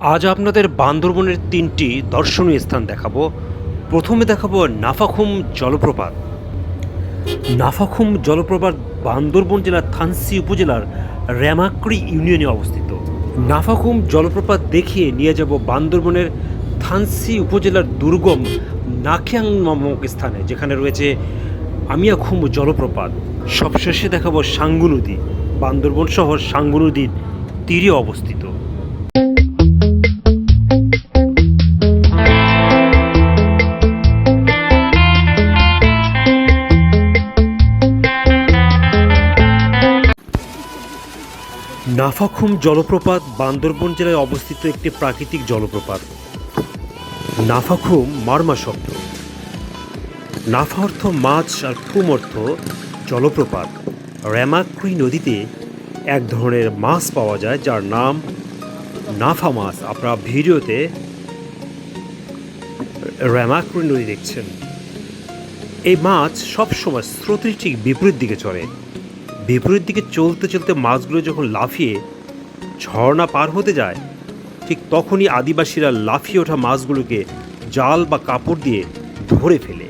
আজ আপনাদের বান্দরবনের ৩টি দর্শনীয় স্থান দেখাবো। প্রথমে দেখাবো নাফাখুম জলপ্রপাত। নাফাখুম জলপ্রপাত বান্দরবন জেলার থানচি উপজেলার রেমাক্রি ইউনিয়নে অবস্থিত। নাফাখুম জলপ্রপাত দেখিয়ে নিয়ে যাব বান্দরবনের থানচি উপজেলার দুর্গম নাখিয়াং নামক স্থানে, যেখানে রয়েছে আমিয়াখুম জলপ্রপাত। সবশেষে দেখাবো সাঙ্গু নদী, বান্দরবন শহর সাঙ্গু নদীর তীরে অবস্থিত। নাফাখুম জলপ্রপাত বান্দরবন জেলায় অবস্থিত একটি প্রাকৃতিক জলপ্রপাত। নাফাখুম মারমা শব্দ, নাফা অর্থ মাছ আর খুম অর্থ জলপ্রপাত। রেমাক্রি নদীতে এক ধরনের মাছ পাওয়া যায় যার নাম নাফা মাছ। আপনারা ভিডিওতে রেমাক্রি নদী দেখছেন। এই মাছ সবসময় স্রোতের ঠিক বিপরীত দিকে চলে। বিপরীত দিকে চলতে চলতে মাছগুলো যখন লাফিয়ে ঝর্ণা পার হতে যায়, ঠিক তখনই আদিবাসীরা লাফিয়ে ওঠা মাছগুলোকে জাল বা কাপড় দিয়ে ধরে ফেলে।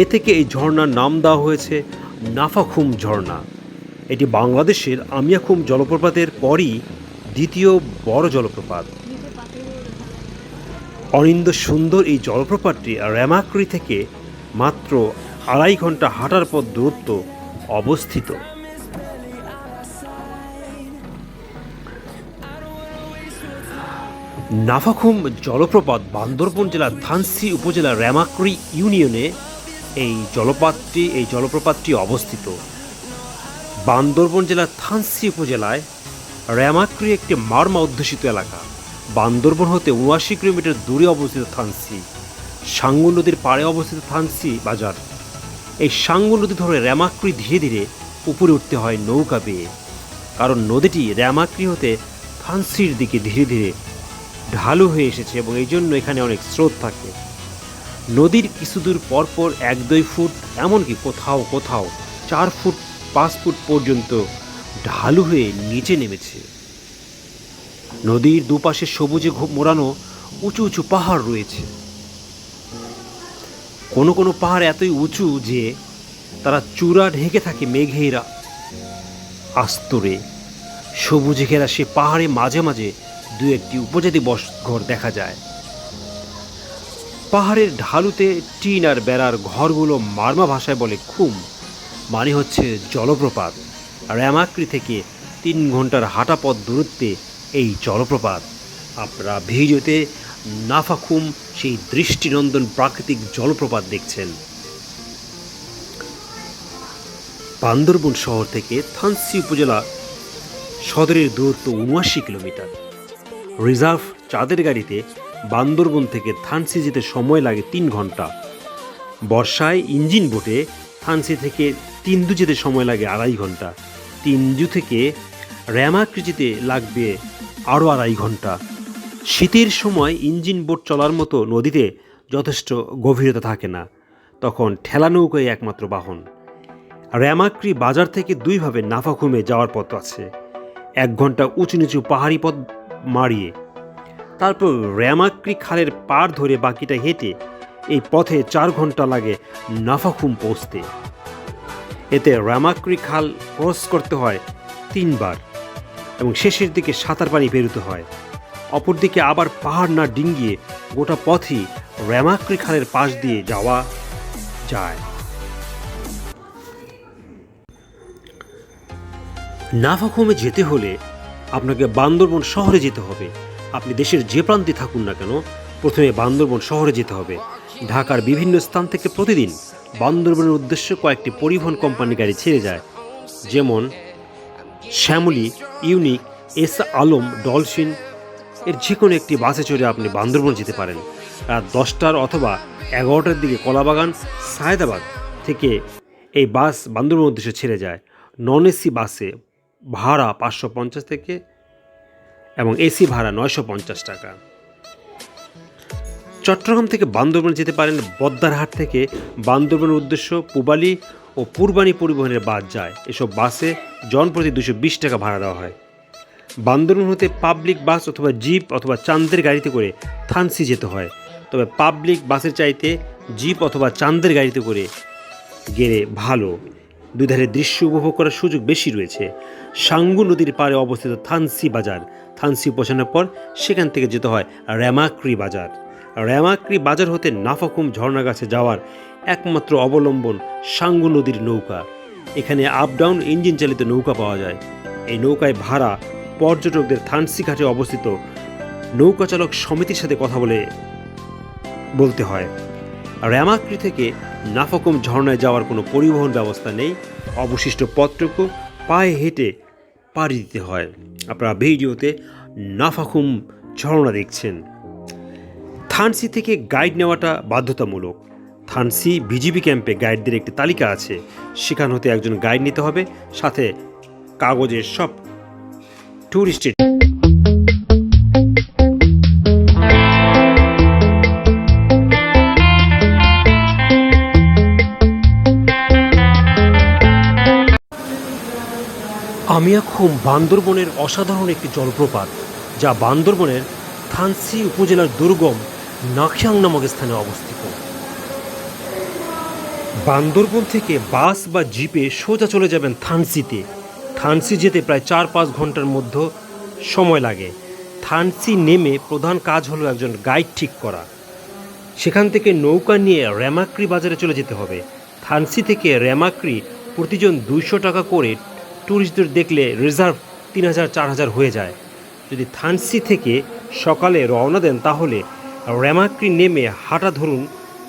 এ থেকে এই ঝর্ণার নাম দেওয়া হয়েছে নাফাখুম ঝর্ণা। এটি বাংলাদেশের আমিয়াখুম জলপ্রপাতের পরই দ্বিতীয় বড় জলপ্রপাত। অনিন্দ সুন্দর এই জলপ্রপাতটি রেমাক্রি থেকে মাত্র 2.5 ঘন্টা হাঁটার পথ দূরত্ব অবস্থিত। নাফাখুম জলপ্রপাত বান্দরবন জেলার থানচি উপজেলার রেমাক্রি ইউনিয়নে এই জলপ্রপাতটি অবস্থিত। বান্দরবন জেলার থানচি উপজেলায় রেমাক্রি একটি মারমা অধ্যুষিত এলাকা। বান্দরবন হতে 79 কিলোমিটার দূরে অবস্থিত থানচি। সাঙ্গু নদীর পাড়ে অবস্থিত থানচি বাজার। এই সাঙ্গু নদী ধরে রেমাক্রি ধীরে ধীরে উপরে উঠতে হয় নৌকা বেয়ে, কারণ নদীটি রেমাক্রি হতে থানচির দিকে ধীরে ধীরে ঢালু হয়ে এসেছে এবং এই জন্য এখানে অনেক স্রোত থাকে। নদীর কিছু দূর পরপর 1-2 ফুট, এমনকি কোথাও কোথাও 4 ফুট 5 ফুট পর্যন্ত ঢালু হয়ে নিচে নেমেছে। নদীর দুপাশে সবুজে মোড়ানো উঁচু উঁচু পাহাড় রয়েছে। কোনো কোনো পাহাড় এতই উঁচু যে তারা চূড়া ঢেকে থাকে মেঘের আস্তরে। সবুজে ঘেরা সে পাহাড়ে মাঝে মাঝে 2-1টি উপজাতি বসতঘর দেখা যায়। পাহাড়ের ঢালুতে টিন আর বেড়ার ঘরগুলো মারমা ভাষায় বলে খুম, মানে হচ্ছে জলপ্রপাত। রেমাক্রি থেকে 3 ঘন্টার হাঁটা পথ দূরত্বে এই জলপ্রপাত। আপনারা ভিডিওতে নাফাখুম সেই দৃষ্টিনন্দন প্রাকৃতিক জলপ্রপাত দেখছেন। বান্দরবন শহর থেকে থানচি উপজেলা সদরের দূরত্ব 79 কিলোমিটার। রিজার্ভ চাঁদের গাড়িতে বান্দরবন থেকে থানচি যেতে সময় লাগে 3 ঘন্টা। বর্ষায় ইঞ্জিন বোটে থানচি থেকে তিনদু যেতে সময় লাগে 2.5 ঘন্টা। তিনদু থেকে রেমাক্রি যেতে লাগবে আরও 2.5 ঘন্টা। শীতের সময় ইঞ্জিন বোট চলার মতো নদীতে যথেষ্ট গভীরতা থাকে না, তখন ঠেলা নৌকাই একমাত্র বাহন। রেমাক্রি বাজার থেকে 2 ভাবে নাফাখুমে যাওয়ার পথ আছে। 1 ঘন্টা উঁচু নিচু পাহাড়ি পথ মারিয়ে, তারপর রেমাক্রি খালের পাড় ধরে বাকিটা হেঁটে এই পথে 4 ঘন্টা লাগে নাফাখুম পৌঁছতে। এতে রেমাক্রি খাল ক্রস করতে হয় 3 বার এবং শেষের দিকে সাঁতার পানি পেরোতে হয়। অপরদিকে আবার পাহাড় না ডিঙ্গিয়ে গোটা পথই রেমাক্রি খালের পাশ দিয়ে যাওয়া যায়। নাফাখুমে যেতে হলে আপনাকে বান্দরবন শহরে যেতে হবে। আপনি দেশের যে প্রান্তে থাকুন না কেন, প্রথমে বান্দরবন শহরে যেতে হবে। ঢাকার বিভিন্ন স্থান থেকে প্রতিদিন বান্দরবনের উদ্দেশ্যে কয়েকটি পরিবহন কোম্পানি গাড়ি ছেড়ে যায়, যেমন শ্যামলী, ইউনিক, এস আলম, ডলফিন। এর যে কোনো একটি বাসে চড়ে আপনি বান্দরবন যেতে পারেন। রাত 10টার অথবা 11টার দিকে কলাবাগান, সায়েদাবাদ থেকে এই বাস বান্দরবন উদ্দেশ্যে ছেড়ে যায়। নন এসি বাসে ভাড়া 550 থেকে এবং এসি ভাড়া 950 টাকা। চট্টগ্রাম থেকে বান্দরবন যেতে পারেন। বদ্দারহাট থেকে বান্দরবনের উদ্দেশ্য পূবালী ও পূর্বানী পরিবহনের বাস যায়। এসব বাসে জনপ্রতি 220 টাকা ভাড়া দেওয়া হয়। বান্দরবন হতে পাবলিক বাস অথবা জিপ অথবা চাঁদের গাড়িতে করে থানসি যেতে হয়। তবে পাবলিক বাসের চাইতে জিপ অথবা চাঁদের গাড়িতে করে গেলে ভালো, দুধারে দৃশ্য উপভোগ করার সুযোগ বেশি রয়েছে। সাঙ্গু নদীর পাড়ে অবস্থিত থানসি বাজার, থানসি পৌঁছানোর পর সেখান থেকে যেতে হয় রেমাক্রি বাজার। রেমাক্রি বাজার হতে নাফাকুম ঝর্ণা গাছে যাওয়ার একমাত্র অবলম্বন সাঙ্গু নদীর নৌকা। এখানে আপ ডাউন ইঞ্জিন চালিত নৌকা পাওয়া যায়। এই নৌকায় ভাড়া পর্যটকদের থানসি ঘাটে অবস্থিত নৌকা চালক সমিতির সাথে কথা বলতে হয়। রেমাক্রি থেকে নাফাকুম ঝর্ণায় যাওয়ার কোনো পরিবহন ব্যবস্থা নেই, অবশিষ্ট পথটুকু পায়ে হেঁটে পাড়ি দিতে হয়। আপনারা ভিডিওতে নাফাকুম ঝর্ণা দেখছেন। থানসি থেকে গাইড নেওয়াটা বাধ্যতামূলক। থানসি বিজিবি ক্যাম্পে গাইডদের একটি তালিকা আছে, সেখান হতে একজন গাইড নিতে হবে, সাথে কাগজের সব ট্যুরিস্টের। আমিয়াখুম বান্দরবনের অসাধারণ একটি জলপ্রপাত, যা বান্দরবনের থানসি উপজেলার দুর্গম নাখিয়াং নামক স্থানে অবস্থিত। বান্দরবন থেকে বাস বা জিপে সোজা চলে যাবেন থানসিতে। থানসি যেতে প্রায় 4-5 ঘন্টার মধ্যে সময় লাগে। থানসি নেমে প্রধান কাজ হলো একজন গাইড ঠিক করা। সেখান থেকে নৌকা নিয়ে রেমাক্রি বাজারে চলে যেতে হবে। থানসি থেকে রেমাক্রি প্রতিজন 200 টাকা করে, ট্যুরিস্টদের দেখলে রিজার্ভ 3000-4000 হয়ে যায়। যদি থানসি থেকে সকালে রওনা দেন তাহলে রেমাক্রি নেমে হাঁটা ধরুন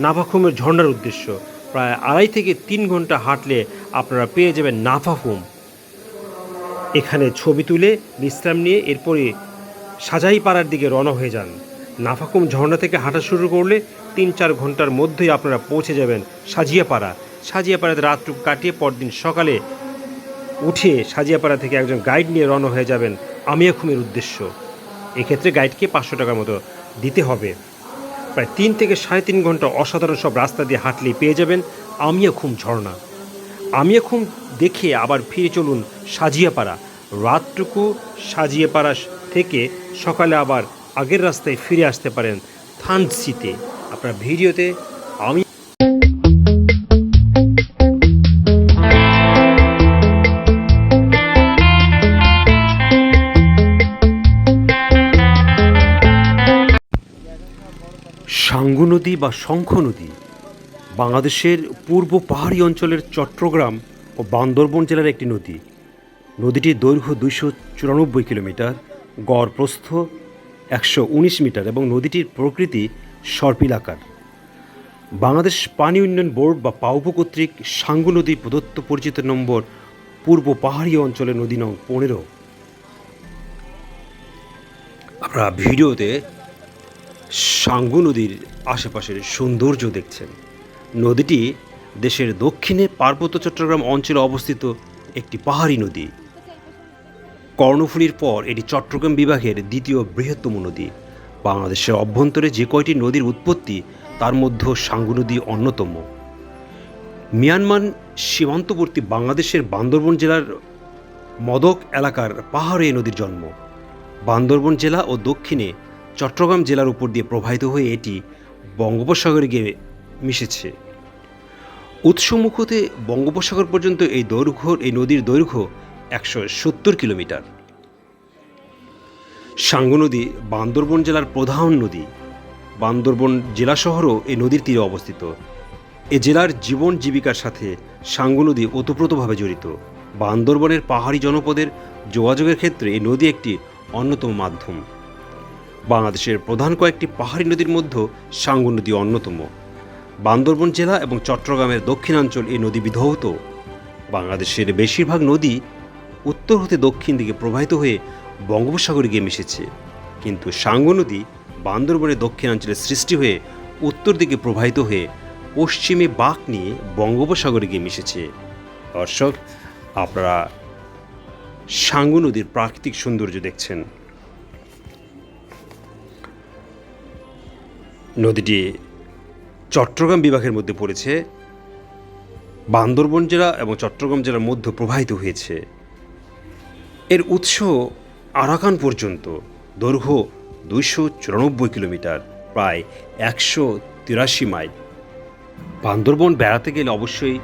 নাফাকুমের ঝর্ণার উদ্দেশ্য। প্রায় 2.5 থেকে 3 ঘন্টা হাঁটলে আপনারা পেয়ে যাবেন নাফাকুম। এখানে ছবি তুলে বিশ্রাম নিয়ে এরপরে সাজাইপাড়ার দিকে রওনা হয়ে যান। নাফাকুম ঝর্ণা থেকে হাঁটা শুরু করলে 3-4 ঘন্টার মধ্যেই আপনারা পৌঁছে যাবেন সাজিয়াপাড়া। সাজিয়াপাড়াতে রাতটুকু কাটিয়ে পরদিন সকালে উঠে সাজিয়াপাড়া থেকে একজন গাইড নিয়ে রওনা হয়ে যাবেন আমিয়াখুমের উদ্দেশ্য। এক্ষেত্রে গাইডকে 500 টাকার মতো দিতে হবে। প্রায় 3 থেকে 3.5 ঘন্টা অসাধারণ সব রাস্তা দিয়ে হাঁটলেই পেয়ে যাবেন আমিয়াখুম ঝর্ণা। আমিয়াখুম দেখে আবার ফিরে চলুন সাজিয়াপাড়া। রাতটুকু সাজিয়াপাড়া থেকে সকালে আবার আগের রাস্তায় ফিরে আসতে পারেন থানসিতে। আপনার ভিডিওতে আমি সাঙ্গু নদী বা শঙ্খ নদী বাংলাদেশের পূর্ব পাহাড়ি অঞ্চলের চট্টগ্রাম ও বান্দরবন জেলার একটি নদী। নদীটির দৈর্ঘ্য 294 কিলোমিটার, গড় প্রস্থ 119 মিটার এবং নদীটির প্রকৃতি সর্পিলাকার। বাংলাদেশ পানি উন্নয়ন বোর্ড বা পাউবো কর্তৃক সাঙ্গু নদী প্রদত্ত পরিচিত নম্বর পূর্ব পাহাড়ি অঞ্চলের নদী নং 15। আপনারা ভিডিওতে সাঙ্গু নদীর আশেপাশের সৌন্দর্য দেখছেন। নদীটি দেশের দক্ষিণে পার্বত্য চট্টগ্রাম অঞ্চলে অবস্থিত একটি পাহাড়ি নদী। কর্ণফুলীর পর এটি চট্টগ্রাম বিভাগের দ্বিতীয় বৃহত্তম নদী। বাংলাদেশের অভ্যন্তরে যে কয়টি নদীর উৎপত্তি তার মধ্যে সাঙ্গু নদী অন্যতম। মিয়ানমার সীমান্তবর্তী বাংলাদেশের বান্দরবন জেলার মদক এলাকার পাহাড়ে এই নদীর জন্ম। বান্দরবন জেলা ও দক্ষিণে চট্টগ্রাম জেলার উপর দিয়ে প্রবাহিত হয়ে এটি বঙ্গোপসাগরে গিয়ে মিশেছে। উৎসমুখ হতে বঙ্গোপসাগর পর্যন্ত এই নদীর দৈর্ঘ্য 170 কিলোমিটার। সাঙ্গু নদী বান্দরবন জেলার প্রধান নদী। বান্দরবন জেলা শহরও এই নদীর তীরে অবস্থিত। এ জেলার জীবন জীবিকার সাথে সাঙ্গু নদী ওতপ্রোতভাবে জড়িত। বান্দরবনের পাহাড়ি জনপদের যোগাযোগের ক্ষেত্রে এই নদী একটি অন্যতম মাধ্যম। বাংলাদেশের প্রধান কয়েকটি পাহাড়ি নদীর মধ্যে সাঙ্গু নদী অন্যতম। বান্দরবন জেলা এবং চট্টগ্রামের দক্ষিণাঞ্চল এই নদী বিধৌত। বাংলাদেশের বেশিরভাগ নদী উত্তর হতে দক্ষিণ দিকে প্রবাহিত হয়ে বঙ্গোপসাগরে গিয়ে মিশেছে, কিন্তু সাঙ্গু নদী বান্দরবনের দক্ষিণাঞ্চলে সৃষ্টি হয়ে উত্তর দিকে প্রবাহিত হয়ে পশ্চিমে বাঁক নিয়ে বঙ্গোপসাগরে গিয়ে মিশেছে। দর্শক, আপনারা সাঙ্গু নদীর প্রাকৃতিক সৌন্দর্য দেখছেন। নদীটি চট্টগ্রাম বিভাগের মধ্যে পড়েছে। বান্দরবন জেলা এবং চট্টগ্রাম জেলার মধ্যে প্রবাহিত হয়েছে। এর উৎস আরাকান পর্যন্ত, দৈর্ঘ্য 294 কিলোমিটার, প্রায় 183 মাইল। বান্দরবন বেড়াতে গেলে অবশ্যই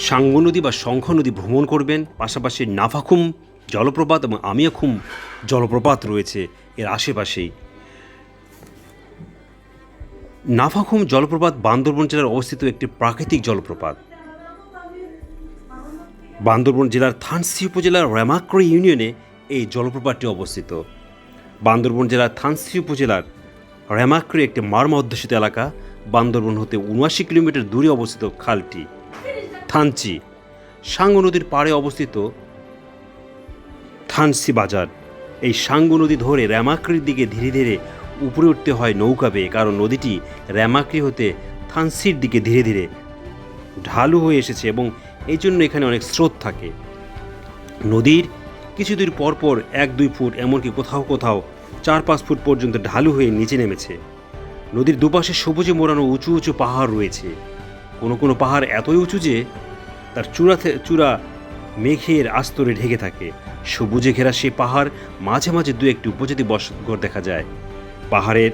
সাঙ্গু নদী বা শঙ্খ নদী ভ্রমণ করবেন। পাশাপাশি নাফাখুম জলপ্রপাত এবং আমিয়াখুম জলপ্রপাত রয়েছে এর আশেপাশেই। নাফাখুম জলপ্রপাত বান্দরবন জেলার অবস্থিত একটি প্রাকৃতিক জলপ্রপাত। বান্দরবন জেলার থানচি উপজেলার রেমাক্রি ইউনিয়নে এই জলপ্রপাতটি অবস্থিত। বান্দরবন জেলার থানচি উপজেলার রেমাক্রি একটি মারমা অধ্যুষিত এলাকা। বান্দরবন হতে 79 কিলোমিটার দূরে অবস্থিত খালটি থানচি। সাঙ্গু নদীর পাড়ে অবস্থিত থানচি বাজার। এই সাঙ্গু নদী ধরে রেমাক্রির দিকে ধীরে ধীরে উপরে উঠতে হয় নৌকা বেয়ে, কারণ নদীটি রেমাক্রি হতে থানচির দিকে ধীরে ধীরে ঢালু হয়ে এসেছে এবং এই জন্য এখানে অনেক স্রোত থাকে। নদীর কিছু দূর পরপর 1-2 ফুট, এমনকি কোথাও কোথাও 4-5 ফুট পর্যন্ত ঢালু হয়ে নিচে নেমেছে। নদীর দুপাশে সবুজে মোড়ানো উঁচু উঁচু পাহাড় রয়েছে। কোনো কোনো পাহাড় এতই উঁচু যে তার চূড়া মেঘের আস্তরে ঢেকে থাকে। সবুজে ঘেরা সেই পাহাড় মাঝে মাঝে 2-1টি উপজাতি বসতঘর দেখা যায়। পাহাড়ের